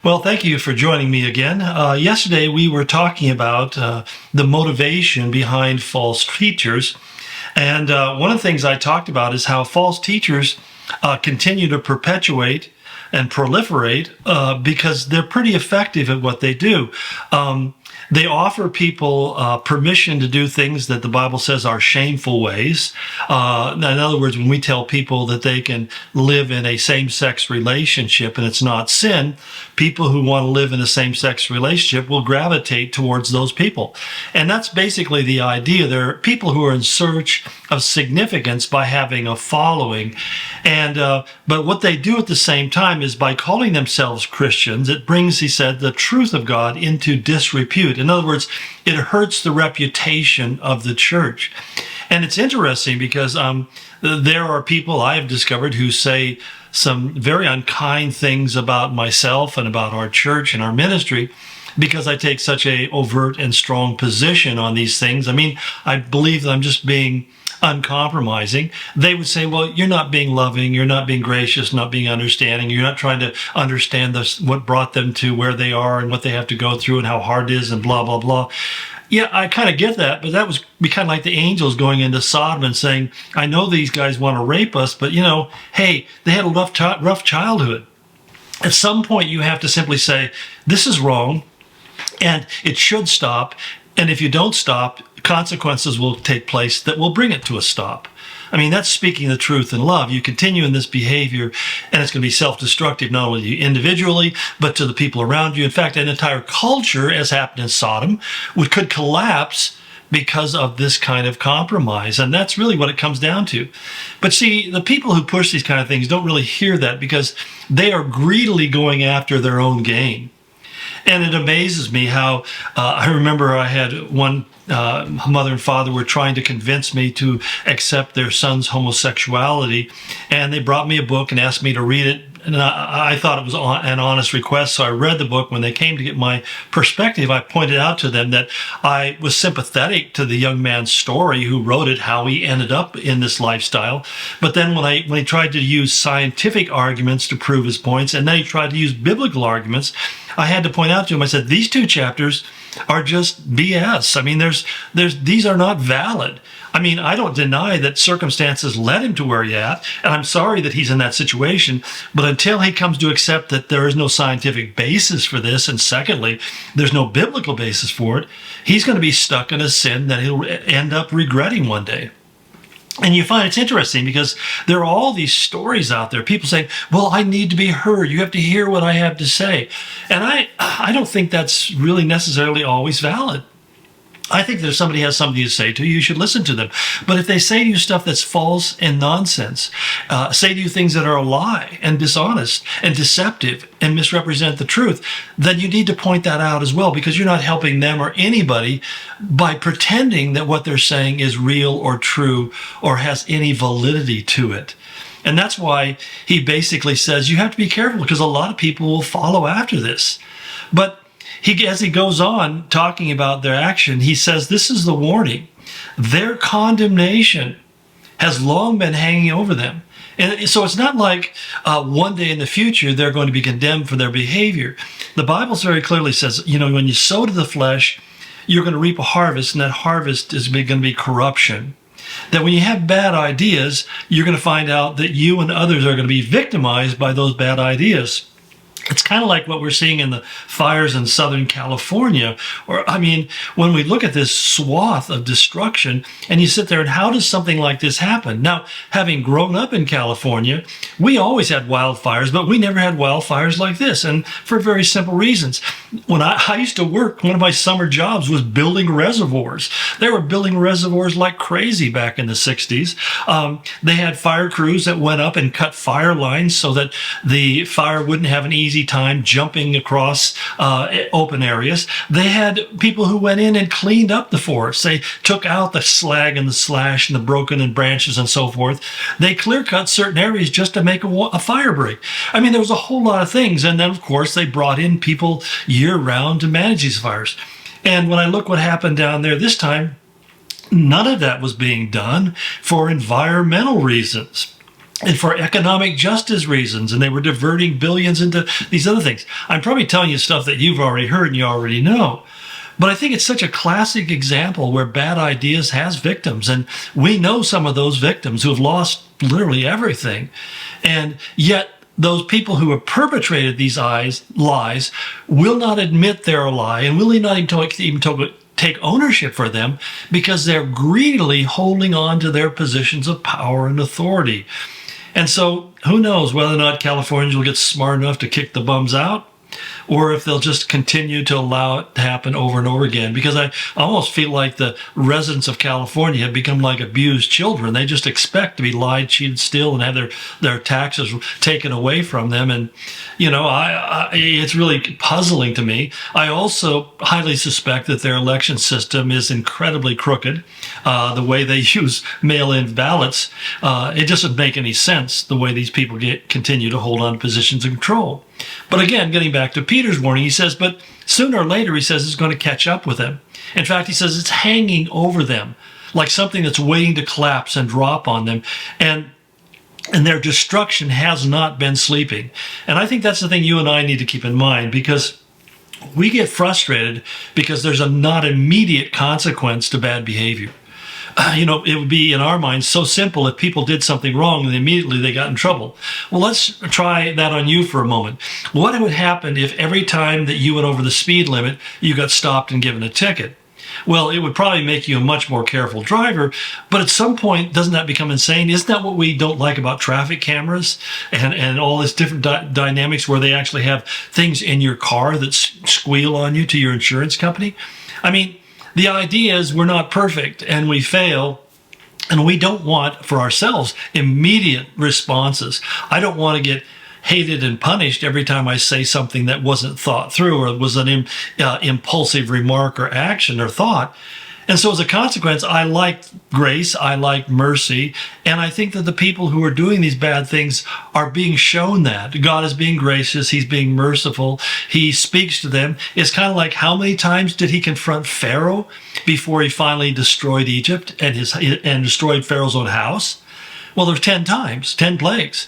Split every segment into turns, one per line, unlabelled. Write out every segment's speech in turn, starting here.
Well, thank you for joining me again. Yesterday, we were talking about the motivation behind false teachers. And one of the things I talked about is how false teachers continue to perpetuate and proliferate because they're pretty effective at what they do. They offer people permission to do things that the Bible says are shameful ways. In other words, when we tell people that they can live in a same-sex relationship and it's not sin, people who want to live in a same-sex relationship will gravitate towards those people. And that's basically the idea. There are people who are in search of significance by having a following. But what they do at the same time is by calling themselves Christians, it brings, he said, the truth of God into disrepute. In other words, it hurts the reputation of the church. And it's interesting because there are people I have discovered who say some very unkind things about myself and about our church and our ministry because I take such a overt and strong position on these things. I mean, I believe that I'm just being uncompromising. They would say, well, you're not being loving, you're not being gracious, not being understanding, you're not trying to understand what brought them to where they are and what they have to go through and how hard it is and blah, blah, blah. Yeah, I kind of get that, but that was be kind of like the angels going into Sodom and saying, I know these guys want to rape us, but hey, they had a rough childhood. At some point, you have to simply say, this is wrong, and it should stop. And if you don't stop, consequences will take place that will bring it to a stop. I mean, that's speaking the truth in love. You continue in this behavior, and it's going to be self-destructive, not only you individually, but to the people around you. In fact, an entire culture, as happened in Sodom, could collapse because of this kind of compromise. And that's really what it comes down to. But see, the people who push these kind of things don't really hear that because they are greedily going after their own gain. And it amazes me how I remember I had one mother and father were trying to convince me to accept their son's homosexuality. And they brought me a book and asked me to read it. And I thought it was an honest request, so I read the book. When they came to get my perspective, I pointed out to them that I was sympathetic to the young man's story who wrote it, how he ended up in this lifestyle. But then when he tried to use scientific arguments to prove his points, and then he tried to use biblical arguments, I had to point out to him, I said, these two chapters are just BS. I mean, these are not valid. I mean, I don't deny that circumstances led him to where he's at, and I'm sorry that he's in that situation, but until he comes to accept that there is no scientific basis for this, and secondly, there's no biblical basis for it, he's going to be stuck in a sin that he'll end up regretting one day. And you find it's interesting because there are all these stories out there, people saying, well, I need to be heard. You have to hear what I have to say. And I don't think that's really necessarily always valid. I think that if somebody has something to say to you, you should listen to them. But if they say to you stuff that's false and nonsense, say to you things that are a lie and dishonest and deceptive and misrepresent the truth, then you need to point that out as well, because you're not helping them or anybody by pretending that what they're saying is real or true or has any validity to it. And that's why he basically says you have to be careful, because a lot of people will follow after this. But as he goes on talking about their action, he says, this is the warning. Their condemnation has long been hanging over them. And so it's not like one day in the future they're going to be condemned for their behavior. The Bible very clearly says, when you sow to the flesh, you're going to reap a harvest, and that harvest is going to be corruption. That when you have bad ideas, you're going to find out that you and others are going to be victimized by those bad ideas. It's kind of like what we're seeing in the fires in Southern California. When we look at this swath of destruction and you sit there and how does something like this happen? Now, having grown up in California, we always had wildfires, but we never had wildfires like this. And for very simple reasons. When I used to work, one of my summer jobs was building reservoirs. They were building reservoirs like crazy back in the 60s. They had fire crews that went up and cut fire lines so that the fire wouldn't have an easy time jumping across open areas. They had people who went in and cleaned up the forest. They took out the slag and the slash and the broken and branches and so forth. They clear cut certain areas just to make a fire break. There was a whole lot of things. And then, of course, they brought in people year round to manage these fires. And when I look what happened down there this time, none of that was being done for environmental reasons. and for economic justice reasons, and they were diverting billions into these other things. I'm probably telling you stuff that you've already heard and you already know. But I think it's such a classic example where bad ideas has victims. And we know some of those victims who have lost literally everything. And yet those people who have perpetrated these lies will not admit they're a lie and will not even take ownership for them because they're greedily holding on to their positions of power and authority. And so who knows whether or not Californians will get smart enough to kick the bums out, or if they'll just continue to allow it to happen over and over again. Because I almost feel like the residents of California have become like abused children. They just expect to be lied, cheated, steal, and have their taxes taken away from them. And, it's really puzzling to me. I also highly suspect that their election system is incredibly crooked. The way they use mail-in ballots, it doesn't make any sense the way these people continue to hold on to positions of control. But again, getting back to Peter's warning, he says, but sooner or later, he says, it's going to catch up with them. In fact, he says it's hanging over them like something that's waiting to collapse and drop on them. And their destruction has not been sleeping. And I think that's the thing you and I need to keep in mind, because we get frustrated because there's a not immediate consequence to bad behavior. It would be in our minds so simple if people did something wrong and immediately they got in trouble. Well, let's try that on you for a moment. What would happen if every time that you went over the speed limit, you got stopped and given a ticket? Well, it would probably make you a much more careful driver, but at some point, doesn't that become insane? Isn't that what we don't like about traffic cameras and all this different dynamics where they actually have things in your car that squeal on you to your insurance company? I mean, the idea is we're not perfect and we fail, and we don't want for ourselves immediate responses. I don't want to get hated and punished every time I say something that wasn't thought through or was an impulsive remark or action or thought. And so as a consequence, I like grace, I like mercy, and I think that the people who are doing these bad things are being shown that. God is being gracious, he's being merciful, he speaks to them. It's kind of like, how many times did he confront Pharaoh before he finally destroyed Egypt and destroyed Pharaoh's own house? Well, there's 10 times, 10 plagues.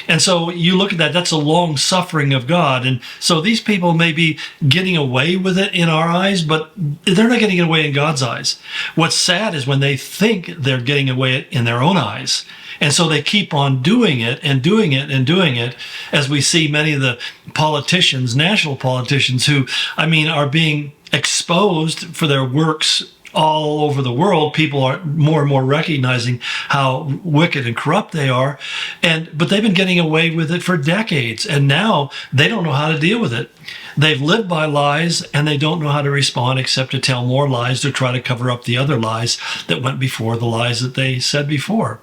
And so you look at that, that's a long suffering of God. And so these people may be getting away with it in our eyes, but they're not getting away in God's eyes. What's sad is when they think they're getting away in their own eyes. And so they keep on doing it and doing it and doing it, as we see many of the politicians, national politicians, who, are being exposed for their works all over the world. People are more and more recognizing how wicked and corrupt they are. But they've been getting away with it for decades. And now they don't know how to deal with it. They've lived by lies and they don't know how to respond except to tell more lies to try to cover up the other lies that went before the lies that they said before.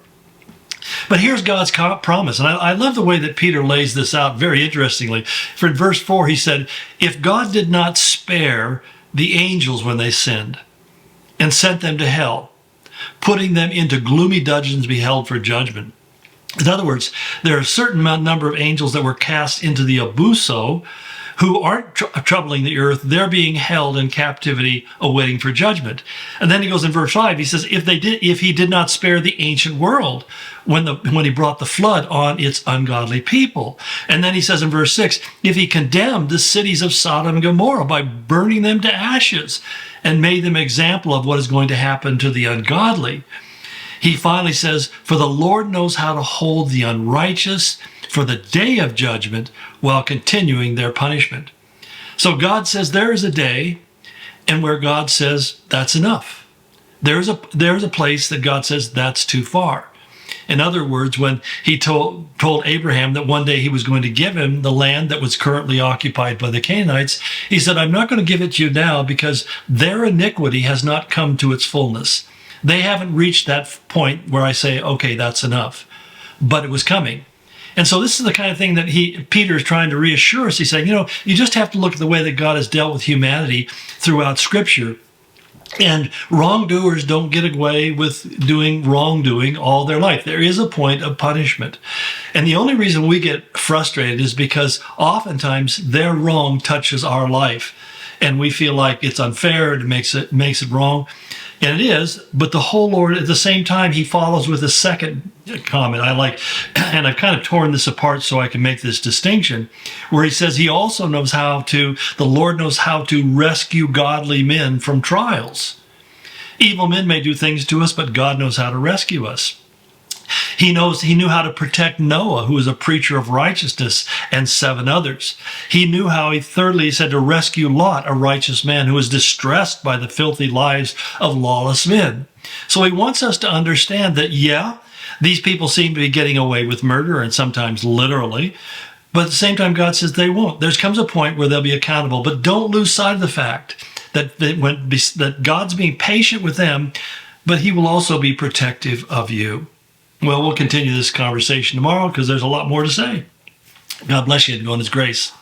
But here's God's promise. And I love the way that Peter lays this out very interestingly. For in verse 4, he said, if God did not spare the angels when they sinned, and sent them to hell, putting them into gloomy dungeons to be held for judgment. In other words, there are a certain number of angels that were cast into the abuso who aren't troubling the earth. They're being held in captivity, awaiting for judgment. And then he goes in verse 5, he says, if he did not spare the ancient world when he brought the flood on its ungodly people. And then he says in verse 6, if he condemned the cities of Sodom and Gomorrah by burning them to ashes and made them an example of what is going to happen to the ungodly. He finally says, for the Lord knows how to hold the unrighteous for the day of judgment while continuing their punishment. So God says there is a day, and where God says that's enough. There's a place that God says that's too far. In other words, when he told Abraham that one day he was going to give him the land that was currently occupied by the Canaanites, he said, I'm not going to give it to you now because their iniquity has not come to its fullness. They haven't reached that point where I say, okay, that's enough. But it was coming. And so this is the kind of thing that Peter is trying to reassure us. He's saying, you just have to look at the way that God has dealt with humanity throughout Scripture. And wrongdoers don't get away with doing wrongdoing all their life. There is a point of punishment. And the only reason we get frustrated is because oftentimes their wrong touches our life. And we feel like it's unfair, it makes it wrong. And it is, but the whole Lord, at the same time, he follows with a second comment I like, and I've kind of torn this apart so I can make this distinction, where he says he also knows the Lord knows how to rescue godly men from trials. Evil men may do things to us, but God knows how to rescue us. He knew how to protect Noah, who was a preacher of righteousness, and 7 others. He knew how, thirdly, he said, to rescue Lot, a righteous man who was distressed by the filthy lives of lawless men. So he wants us to understand that, yeah, these people seem to be getting away with murder, and sometimes literally, but at the same time, God says they won't. There comes a point where they'll be accountable, but don't lose sight of the fact that God's being patient with them, but he will also be protective of you. Well, we'll continue this conversation tomorrow because there's a lot more to say. God bless you and go in his grace.